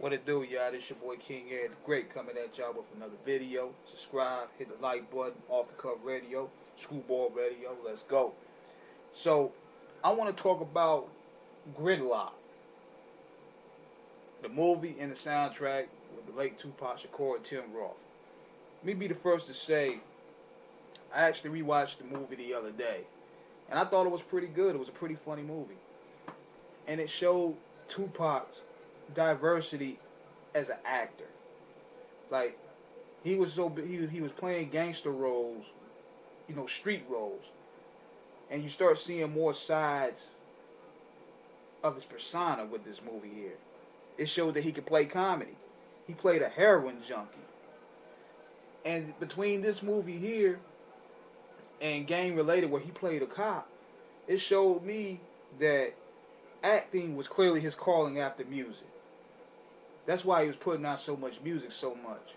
What it do, y'all? This your boy King Ed the Great coming at y'all with another video. Subscribe, hit the like button, Off the Cuff Radio, Screwball Radio. Let's go. So, I want to talk about Gridlock, the movie and the soundtrack with the late Tupac Shakur and Tim Roth. Let me be the first to say, I actually rewatched the movie the other day, and I thought it was pretty good. It was a pretty funny movie, and it showed Tupac's diversity as an actor. Like, he was playing gangster roles, street roles, and you start seeing more sides of his persona with this movie here. It showed that he could play comedy. He played a heroin junkie. And between this movie here and Gang Related, where he played a cop, it showed me that acting was clearly his calling after music. That's why he was putting out so much music so much.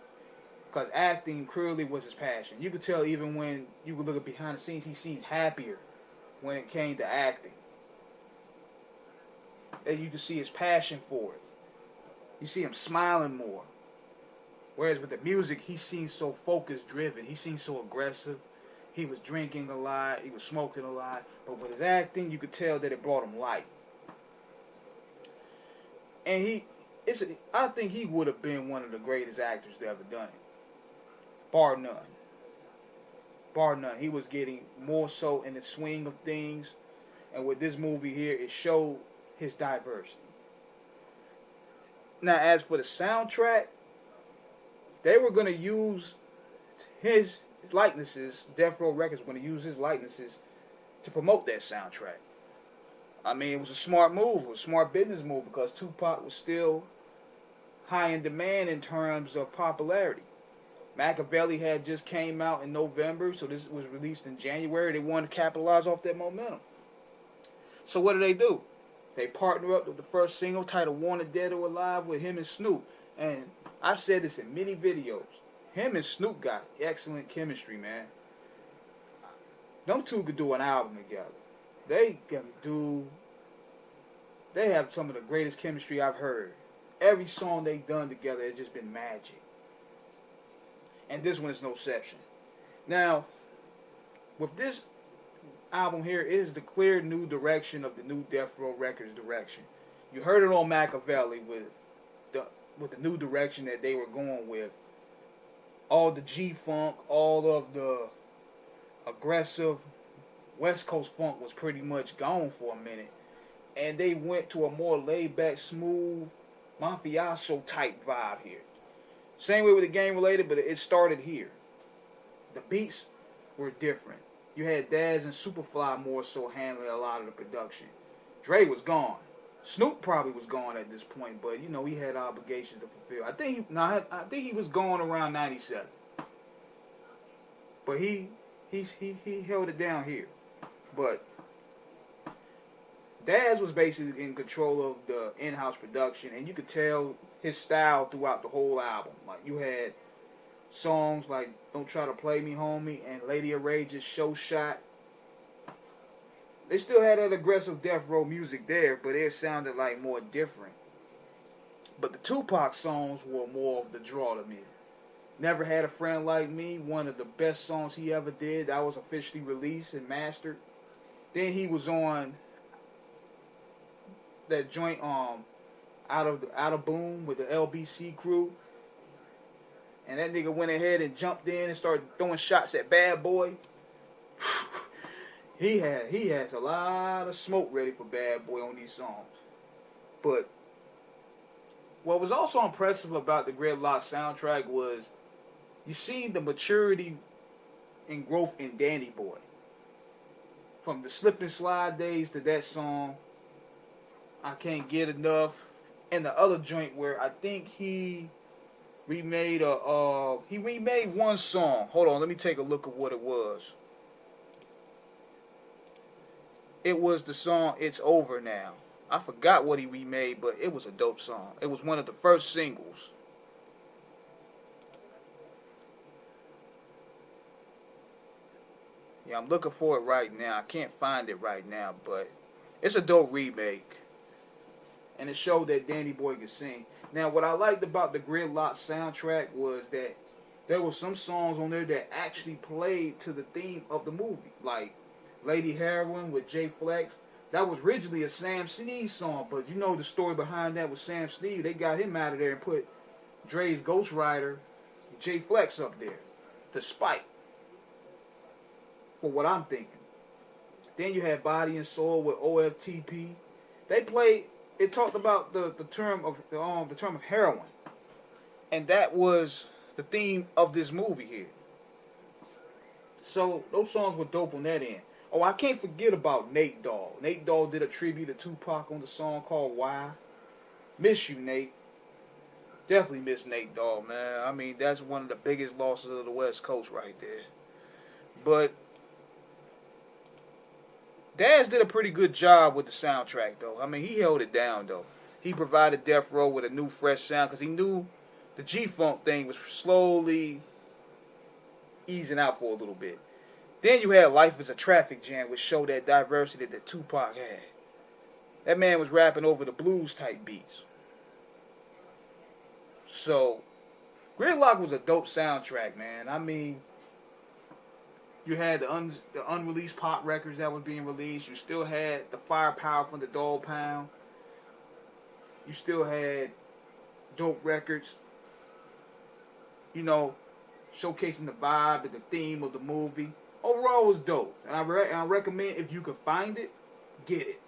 Because acting clearly was his passion. You could tell even when you would look at behind the scenes, he seemed happier when it came to acting. And you could see his passion for it. You see him smiling more. Whereas with the music, he seemed so focus-driven. He seemed so aggressive. He was drinking a lot. He was smoking a lot. But with his acting, you could tell that it brought him life. And I think he would have been one of the greatest actors to ever done it. Bar none. Bar none. He was getting more so in the swing of things. And with this movie here, it showed his diversity. Now, as for the soundtrack, they were going to use his likenesses. Death Row Records were going to use his likenesses to promote that soundtrack. I mean, it was a smart move. It was a smart business move because Tupac was still high in demand in terms of popularity. Machiavelli had just came out in November, so this was released in January. They wanted to capitalize off that momentum. So what do? They partner up with the first single titled Wanted Dead or Alive with him and Snoop. And I've said this in many videos. Him and Snoop got excellent chemistry, man. Them two could do an album together. They have some of the greatest chemistry I've heard. Every song they've done together has just been magic. And this one is no exception. Now, with this album here, it is the clear new direction of the new Death Row Records direction. You heard it on Machiavelli with the new direction that they were going with. All the G-Funk, all of the aggressive West Coast funk was pretty much gone for a minute. And they went to a more laid-back, smooth, mafioso type vibe here. Same way with the Gang Related, but it started here. The beats were different. You had Daz and Superfly more so handling a lot of the production. Dre was gone. Snoop probably was gone at this point, but he had obligations to fulfill. I think he was gone around '97. But he held it down here. But Daz was basically in control of the in-house production, and you could tell his style throughout the whole album. Like, you had songs like Don't Try to Play Me Homie and Lady of Rage's Show Shot. They still had that aggressive Death Row music there, but it sounded like more different. But the Tupac songs were more of the draw to me. Never Had a Friend Like Me, one of the best songs he ever did. That was officially released and mastered. Then he was on that joint out of Boom with the LBC crew. And that nigga went ahead and jumped in and started throwing shots at Bad Boy. He has a lot of smoke ready for Bad Boy on these songs. But what was also impressive about the Gridlock'd Soundtrack was you see the maturity and growth in Danny Boy. From the Slip and Slide days to that song, I Can't Get Enough, and the other joint where I think he remade one song. Hold on, let me take a look at what it was. It was the song It's Over Now. I forgot what he remade, but it was a dope song. It was one of the first singles. Yeah, I'm looking for it right now. I can't find it right now, but it's a dope remake. and it showed that Danny Boy could sing. Now, what I liked about the Gridlock'D Soundtrack was that there were some songs on there that actually played to the theme of the movie, like Lady Heroin with Jay Flex. That was originally a Sam Snead song, but you know the story behind that was Sam Snead. They got him out of there and put Dre's Ghost Rider, Jay Flex up there, to spite, for what I'm thinking. Then you had Body and Soul with OFTP. They played. It talked about the term of heroin, and that was the theme of this movie here. So those songs were dope on that end. Oh, I can't forget about Nate Dogg. Nate Dogg did a tribute to Tupac on the song called Why. Miss you, Nate. Definitely miss Nate Dogg, man. I mean, that's one of the biggest losses of the West Coast right there. But Daz did a pretty good job with the soundtrack, though. I mean, he held it down, though. He provided Death Row with a new, fresh sound because he knew the G-Funk thing was slowly easing out for a little bit. Then you had Life is a Traffic Jam, which showed that diversity that Tupac had. That man was rapping over the blues-type beats. So, Gridlock was a dope soundtrack, man. I mean, you had the unreleased pop records that was being released. You still had the firepower from the Dog Pound. You still had dope records, you know, showcasing the vibe and the theme of the movie. Overall, it was dope. And I recommend, if you can find it, get it.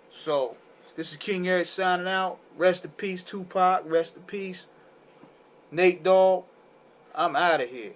So, this is King Eric signing out. Rest in peace, Tupac. Rest in peace, Nate Dogg. I'm out of here.